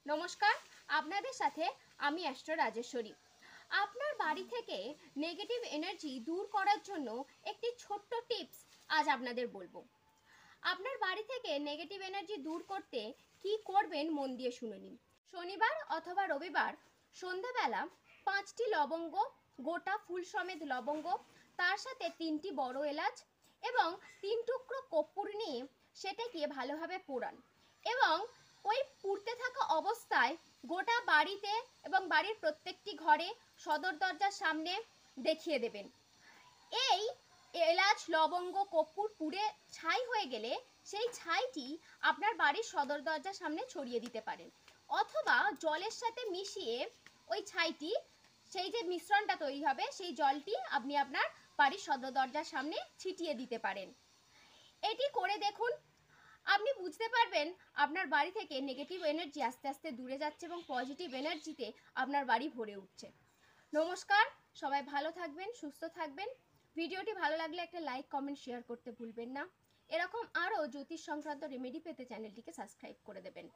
নমস্কার, আপনাদের সাথে আমি অ্যাস্ট্রো রাজেশ্বরী। আপনার বাড়ি থেকে নেগেটিভ এনার্জি দূর করার জন্য একটি ছোট্ট টিপস আজ আপনাদের বলবো। আপনার বাড়ি থেকে নেগেটিভ এনার্জি দূর করতে কি করবেন মন দিয়ে শুনে নিন। শনিবার অথবা রবিবার সন্ধ্যাবেলা 5টি লবঙ্গ, গোটা ফুল সমেত লবঙ্গ, তার সাথে 3টি বড় এলাচ এবং 3 টুকরো কর্পূর নিয়ে সেটাকে ভালোভাবে পোড়ান এবং ওই পুড়তে থাকা অবস্থায় গোটা বাড়িতে এবং বাড়ির প্রত্যেকটি ঘরে সদর দরজার সামনে দেখিয়ে দেবেন। এই এলাচ লবঙ্গ কর্পূর পুড়ে ছাই হয়ে গেলে সেই ছাইটি আপনার বাড়ির সদর দরজার সামনে ছড়িয়ে দিতে পারেন, অথবা জলের সাথে মিশিয়ে ওই ছাইটি, সেই যে মিশ্রণটা তৈরি হবে সেই জলটি আপনি আপনার বাড়ির সদর দরজার সামনে ছিটিয়ে দিতে পারেন। এটি করে দেখুন, আপনি বুঝতে পারবেন আপনার বাড়ি থেকে নেগেটিভ এনার্জি আস্তে আস্তে দূরে যাচ্ছে এবং পজিটিভ এনার্জিতে আপনার বাড়ি ভরে উঠছে। নমস্কার, সবাই ভালো থাকবেন, সুস্থ থাকবেন। ভিডিওটি ভালো লাগলে একটা লাইক কমেন্ট শেয়ার করতে ভুলবেন না। এরকম আরও জ্যোতিষ সংক্রান্ত রেমেডি পেতে চ্যানেলটিকে সাবস্ক্রাইব করে দেবেন।